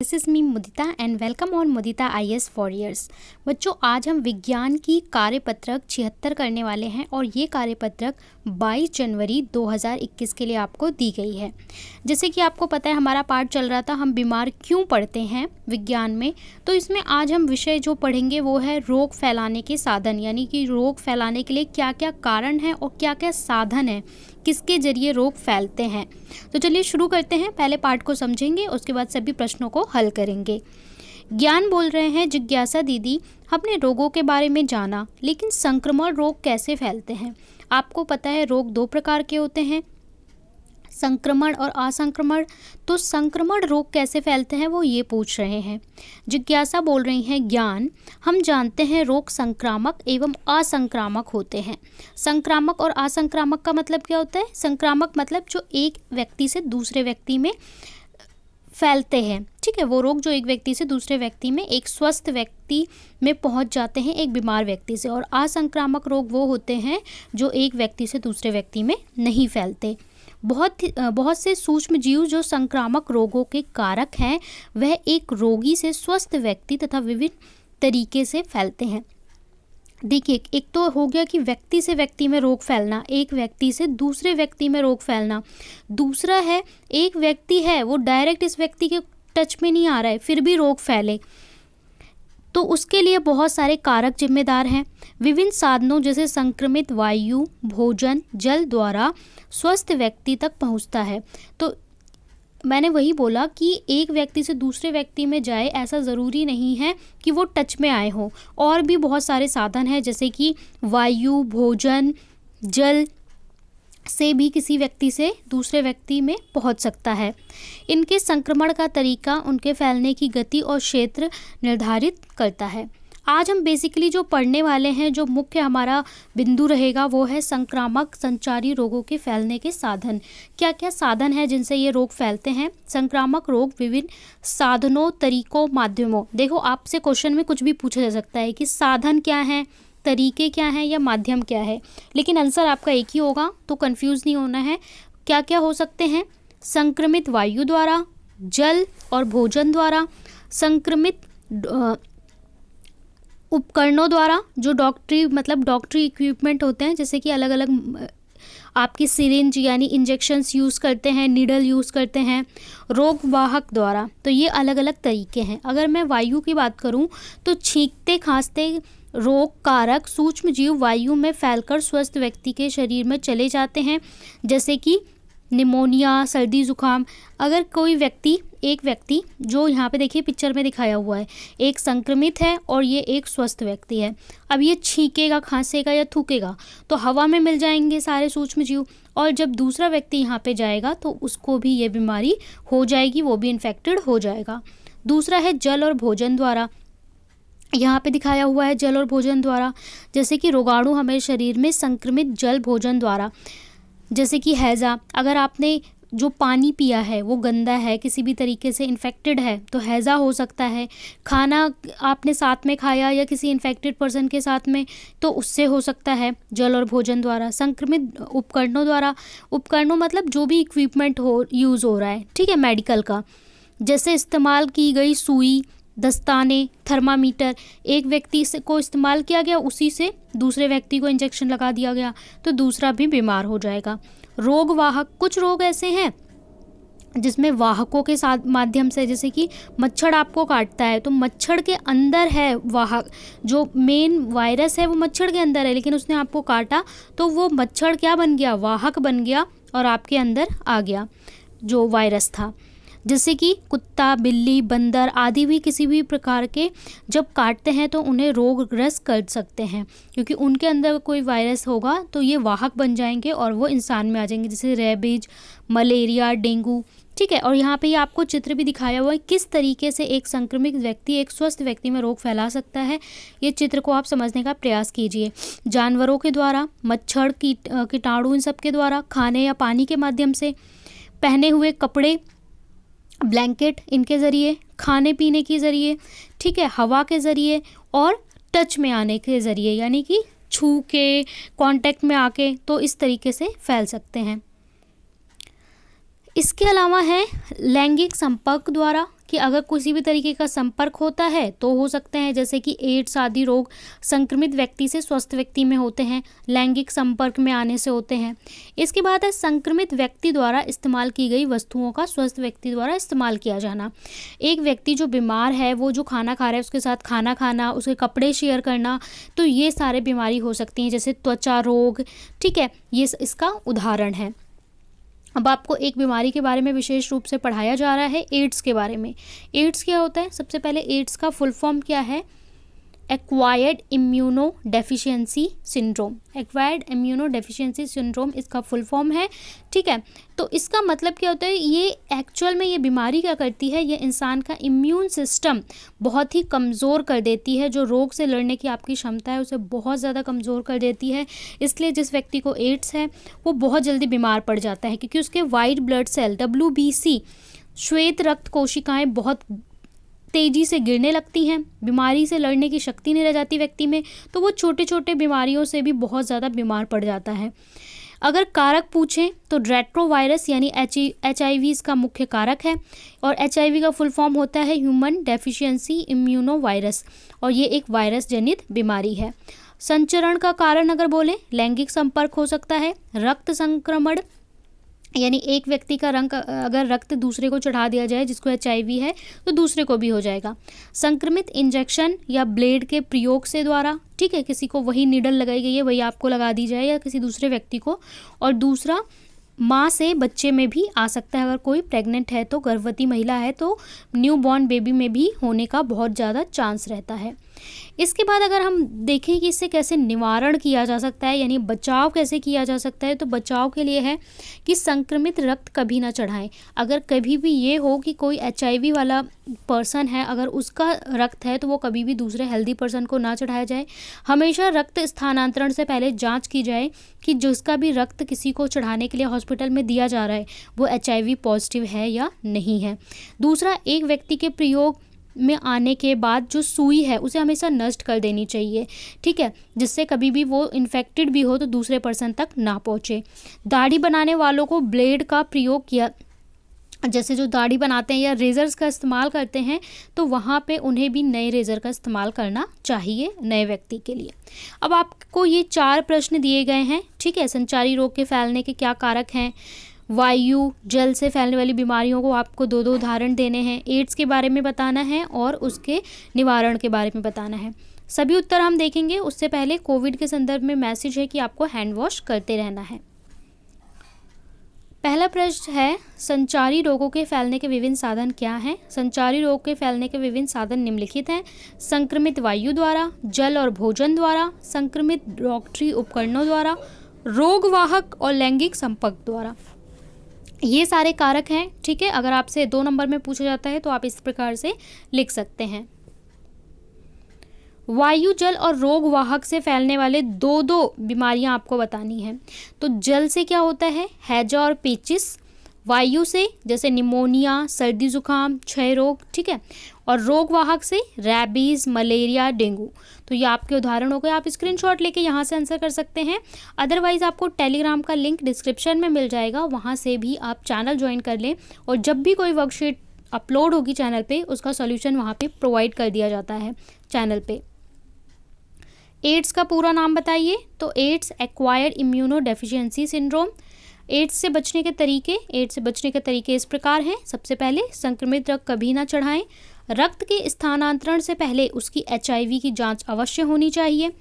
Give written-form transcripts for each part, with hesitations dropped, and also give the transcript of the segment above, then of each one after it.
This is me Mudita and welcome on Mudita IAS for years. बच्चों, आज हम विज्ञान की कार्यपत्रक 76 करने वाले हैं और ये कार्यपत्रक 22 जनवरी 2021 के लिए आपको दी गई है। जैसे कि आपको पता है, हमारा पाठ चल रहा था हम बीमार क्यों पड़ते हैं विज्ञान में। तो इसमें आज हम विषय जो पढ़ेंगे वो है रोग फैलाने के साधन, यानी कि रोग फैलाने के लिए क्या क्या कारण है और क्या क्या साधन है, किसके जरिए रोग फैलते हैं। तो चलिए शुरू करते हैं। पहले पाठ को समझेंगे, उसके बाद सभी प्रश्नों को हल करेंगे। ज्ञान बोल रहे हैं, जिज्ञासा दीदी, हमने रोगों के बारे में जाना, लेकिन संक्रमण रोग कैसे फैलते हैं। आपको पता है रोग दो प्रकार के होते हैं, संक्रमण और असंक्रमण। तो संक्रमण रोग कैसे फैलते हैं वो ये पूछ रहे हैं। जिज्ञासा बोल रही हैं, ज्ञान, हम जानते हैं रोग संक्रामक एवं असंक्रामक होते हैं। संक्रामक और असंक्रामक का मतलब क्या होता है? संक्रामक मतलब जो एक व्यक्ति से दूसरे व्यक्ति में फैलते हैं, ठीक है, वो रोग जो एक व्यक्ति से दूसरे व्यक्ति में, एक स्वस्थ व्यक्ति में पहुंच जाते हैं एक बीमार व्यक्ति से। और असंक्रामक रोग वो होते हैं जो एक व्यक्ति से दूसरे व्यक्ति में नहीं फैलते। बहुत से सूक्ष्म जीव जो संक्रामक रोगों के कारक हैं, वह एक रोगी से स्वस्थ व्यक्ति तथा विभिन्न तरीके से फैलते हैं। देखिए, एक तो हो गया कि व्यक्ति से व्यक्ति में रोग फैलना, एक व्यक्ति से दूसरे व्यक्ति में रोग फैलना। दूसरा है, एक व्यक्ति है वो डायरेक्ट इस व्यक्ति के टच में नहीं आ रहा है, फिर भी रोग फैले, तो उसके लिए बहुत सारे कारक जिम्मेदार हैं। विभिन्न साधनों जैसे संक्रमित वायु, भोजन, जल द्वारा स्वस्थ व्यक्ति तक पहुंचता है। तो मैंने वही बोला कि एक व्यक्ति से दूसरे व्यक्ति में जाए, ऐसा ज़रूरी नहीं है कि वो टच में आए हों। और भी बहुत सारे साधन हैं, जैसे कि वायु, भोजन, जल से भी किसी व्यक्ति से दूसरे व्यक्ति में पहुंच सकता है। इनके संक्रमण का तरीका उनके फैलने की गति और क्षेत्र निर्धारित करता है। आज हम बेसिकली जो पढ़ने वाले हैं, जो मुख्य हमारा बिंदु रहेगा वो है संक्रामक संचारी रोगों के फैलने के साधन। क्या क्या साधन हैं जिनसे ये रोग फैलते हैं। संक्रामक रोग विभिन्न साधनों, तरीकों, माध्यमों। देखो, आपसे क्वेश्चन में कुछ भी पूछा जा सकता है कि साधन क्या है, तरीके क्या हैं या माध्यम क्या है, लेकिन आंसर आपका एक ही होगा, तो कंफ्यूज नहीं होना है। क्या क्या हो सकते हैं? संक्रमित वायु द्वारा, जल और भोजन द्वारा, संक्रमित उपकरणों द्वारा, जो डॉक्टरी इक्विपमेंट होते हैं, जैसे कि अलग अलग आपकी सिरिंज यानी इंजेक्शंस यूज़ करते हैं, नीडल यूज़ करते हैं। रोग वाहक द्वारा, तो ये अलग अलग तरीके हैं। अगर मैं वायु की बात करूं तो छींकते खांसते रोग कारक सूक्ष्म जीव वायु में फैलकर स्वस्थ व्यक्ति के शरीर में चले जाते हैं, जैसे कि निमोनिया, सर्दी जुकाम। अगर कोई व्यक्ति, एक व्यक्ति जो यहाँ पे देखिए पिक्चर में दिखाया हुआ है, एक संक्रमित है और ये एक स्वस्थ व्यक्ति है। अब ये छींकेगा, खांसेगा या थूकेगा तो हवा में मिल जाएंगे सारे सूक्ष्म जीव, और जब दूसरा व्यक्ति यहाँ पे जाएगा तो उसको भी ये बीमारी हो जाएगी, वो भी इन्फेक्टेड हो जाएगा। दूसरा है जल और भोजन द्वारा। यहाँ पे दिखाया हुआ है जल और भोजन द्वारा, जैसे कि रोगाणु हमारे शरीर में संक्रमित जल भोजन द्वारा, जैसे कि हैज़ा। अगर आपने जो पानी पिया है वो गंदा है, किसी भी तरीके से इन्फेक्टेड है, तो हैज़ा हो सकता है। खाना आपने साथ में खाया या किसी इन्फेक्टेड पर्सन के साथ में, तो उससे हो सकता है जल और भोजन द्वारा। संक्रमित उपकरणों द्वारा, उपकरणों मतलब जो भी इक्विपमेंट यूज़ हो रहा है, ठीक है, मेडिकल का, जैसे इस्तेमाल की गई सुई, दस्ताने, थर्मामीटर, एक व्यक्ति से को इस्तेमाल किया गया, उसी से दूसरे व्यक्ति को इंजेक्शन लगा दिया गया, तो दूसरा भी बीमार हो जाएगा। रोग वाहक, कुछ रोग ऐसे हैं जिसमें वाहकों के साथ माध्यम से, जैसे कि मच्छर आपको काटता है तो मच्छर के अंदर है वाहक, जो मेन वायरस है वो मच्छर के अंदर है, लेकिन उसने आपको काटा तो वो मच्छर क्या बन गया? वाहक बन गया और आपके अंदर आ गया जो वायरस था। जैसे कि कुत्ता, बिल्ली, बंदर आदि भी किसी भी प्रकार के जब काटते हैं तो उन्हें रोगग्रस्त कर सकते हैं, क्योंकि उनके अंदर कोई वायरस होगा तो ये वाहक बन जाएंगे और वो इंसान में आ जाएंगे, जैसे रेबीज, मलेरिया, डेंगू, ठीक है। और यहाँ पे ये आपको चित्र भी दिखाया हुआ है किस तरीके से एक संक्रमित व्यक्ति एक स्वस्थ व्यक्ति में रोग फैला सकता है। ये चित्र को आप समझने का प्रयास कीजिए। जानवरों के द्वारा, मच्छर, कीटाणु, इन सब के द्वारा, खाने या पानी के माध्यम से, पहने हुए कपड़े, ब्लैंकेट, इनके ज़रिए, खाने पीने के ज़रिए, ठीक है, हवा के ज़रिए और टच में आने के ज़रिए, यानी कि छू के, कांटेक्ट में आके, तो इस तरीके से फैल सकते हैं। इसके अलावा है लैंगिक संपर्क द्वारा, कि अगर किसी भी तरीके का संपर्क होता है तो हो सकते हैं, जैसे कि एड्स आदि रोग संक्रमित व्यक्ति से स्वस्थ व्यक्ति में होते हैं, लैंगिक संपर्क में आने से होते हैं। इसके बाद है संक्रमित व्यक्ति द्वारा इस्तेमाल की गई वस्तुओं का स्वस्थ व्यक्ति द्वारा इस्तेमाल किया जाना। एक व्यक्ति जो बीमार है वो जो खाना खा रहा है उसके साथ खाना खाना, उसके कपड़े शेयर करना, तो ये सारे बीमारी हो सकती हैं, जैसे त्वचा रोग। ठीक है, ये इसका उदाहरण है। अब आपको एक बीमारी के बारे में विशेष रूप से पढ़ाया जा रहा है, एड्स के बारे में। एड्स क्या होता है? सबसे पहले एड्स का फुल फॉर्म क्या है? Acquired immuno deficiency syndrome. Acquired immuno deficiency syndrome इसका फुल फॉर्म है। ठीक है, तो इसका मतलब क्या होता है? ये एक्चुअल में ये बीमारी क्या करती है? ये इंसान का इम्यून सिस्टम बहुत ही कमज़ोर कर देती है, जो रोग से लड़ने की आपकी क्षमता है उसे बहुत ज़्यादा कमज़ोर कर देती है। इसलिए जिस व्यक्ति को एड्स है वो बहुत जल्दी बीमार पड़ जाता है, क्योंकि उसके वाइट ब्लड सेल WBC श्वेत रक्त कोशिकाएँ बहुत तेज़ी से गिरने लगती हैं, बीमारी से लड़ने की शक्ति नहीं रह जाती व्यक्ति में, तो वो छोटे छोटे बीमारियों से भी बहुत ज़्यादा बीमार पड़ जाता है। अगर कारक पूछें तो रेट्रोवायरस यानी HIV इसका मुख्य कारक है, और HIV का फुल फॉर्म होता है ह्यूमन डेफिशिएंसी इम्यूनो वायरस, और ये एक वायरस जनित बीमारी है। संचरण का कारण अगर बोलें, लैंगिक संपर्क हो सकता है, रक्त संक्रमण यानी एक व्यक्ति का अगर रक्त दूसरे को चढ़ा दिया जाए जिसको HIV है तो दूसरे को भी हो जाएगा। संक्रमित इंजेक्शन या ब्लेड के प्रयोग से द्वारा, ठीक है, किसी को वही नीडल लगाई गई है वही आपको लगा दी जाए या किसी दूसरे व्यक्ति को। और दूसरा, माँ से बच्चे में भी आ सकता है, अगर कोई प्रेग्नेंट है तो, गर्भवती महिला है तो न्यूबॉर्न बेबी में भी होने का बहुत ज़्यादा चांस रहता है। इसके बाद अगर हम देखें कि इससे कैसे निवारण किया जा सकता है, यानी बचाव कैसे किया जा सकता है, तो बचाव के लिए है कि संक्रमित रक्त कभी ना चढ़ाएं। अगर कभी भी ये हो कि कोई HIV वाला पर्सन है, अगर उसका रक्त है तो वो कभी भी दूसरे हेल्दी पर्सन को ना चढ़ाया जाए। हमेशा रक्त स्थानांतरण से पहले जांच की जाए कि जिसका भी रक्त किसी को चढ़ाने के लिए हॉस्पिटल में दिया जा रहा है वो HIV पॉजिटिव है या नहीं है। दूसरा, एक व्यक्ति के प्रयोग में आने के बाद जो सुई है उसे हमेशा नष्ट कर देनी चाहिए, ठीक है, जिससे कभी भी वो इन्फेक्टेड भी हो तो दूसरे पर्सन तक ना पहुँचे। दाढ़ी बनाने वालों को ब्लेड का प्रयोग किया, जैसे जो दाढ़ी बनाते हैं या रेज़र्स का इस्तेमाल करते हैं, तो वहाँ पे उन्हें भी नए रेज़र का इस्तेमाल करना चाहिए नए व्यक्ति के लिए। अब आपको ये 4 प्रश्न दिए गए हैं, ठीक है। संचारी रोग के फैलने के क्या कारक हैं, वायु जल से फैलने वाली बीमारियों को आपको 2 उदाहरण देने हैं, एड्स के बारे में बताना है और उसके निवारण के बारे में बताना है। सभी उत्तर हम देखेंगे, उससे पहले कोविड के संदर्भ में मैसेज है कि आपको हैंड वॉश करते रहना है। पहला प्रश्न है, संचारी रोगों के फैलने के विभिन्न साधन क्या हैं? संचारी रोग के फैलने के विभिन्न साधन निम्नलिखित हैं। संक्रमित वायु द्वारा, जल और भोजन द्वारा, संक्रमित डॉक्टरी उपकरणों द्वारा, रोगवाहक और लैंगिक संपर्क द्वारा। ये सारे कारक हैं, ठीक है। अगर आपसे 2 नंबर में पूछा जाता है तो आप इस प्रकार से लिख सकते हैं। वायु, जल और रोगवाहक से फैलने वाले 2 बीमारियां आपको बतानी हैं। तो जल से क्या होता है, हैजा और पेचिस। वायु से जैसे निमोनिया, सर्दी जुकाम, क्षय रोग, ठीक है। और रोगवाहक से रैबीज़, मलेरिया, डेंगू। तो ये आपके उदाहरण हो गए, आप स्क्रीनशॉट लेके यहाँ से आंसर कर सकते हैं। अदरवाइज़ आपको टेलीग्राम का लिंक डिस्क्रिप्शन में मिल जाएगा, वहाँ से भी आप चैनल ज्वाइन कर लें, और जब भी कोई वर्कशीट अपलोड होगी चैनल पे उसका सॉल्यूशन वहाँ पे प्रोवाइड कर दिया जाता है चैनल पे। एड्स का पूरा नाम बताइए। तो AIDS acquired immuno deficiency syndrome. AIDS से बचने के तरीके इस प्रकार हैं। सबसे पहले, संक्रमित रक्त कभी ना चढ़ाएं। रक्त के स्थानांतरण से पहले उसकी HIV की जांच अवश्य होनी चाहिए।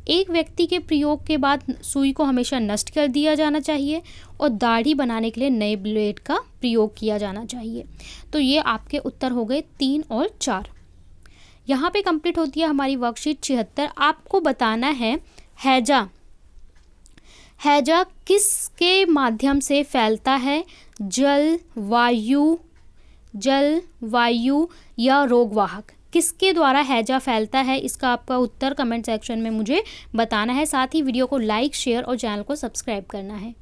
एक व्यक्ति के प्रयोग के बाद सुई को हमेशा नष्ट कर दिया जाना चाहिए, और दाढ़ी बनाने के लिए नए ब्लेड का प्रयोग किया जाना चाहिए। तो ये आपके उत्तर हो गए 3 और 4। यहाँ पे कंप्लीट होती है हमारी वर्कशीट 76। आपको बताना है हैजा किसके माध्यम से फैलता है, जल, वायु या रोगवाहक, किसके द्वारा हैजा फैलता है? इसका आपका उत्तर कमेंट सेक्शन में मुझे बताना है। साथ ही वीडियो को लाइक, शेयर और चैनल को सब्सक्राइब करना है।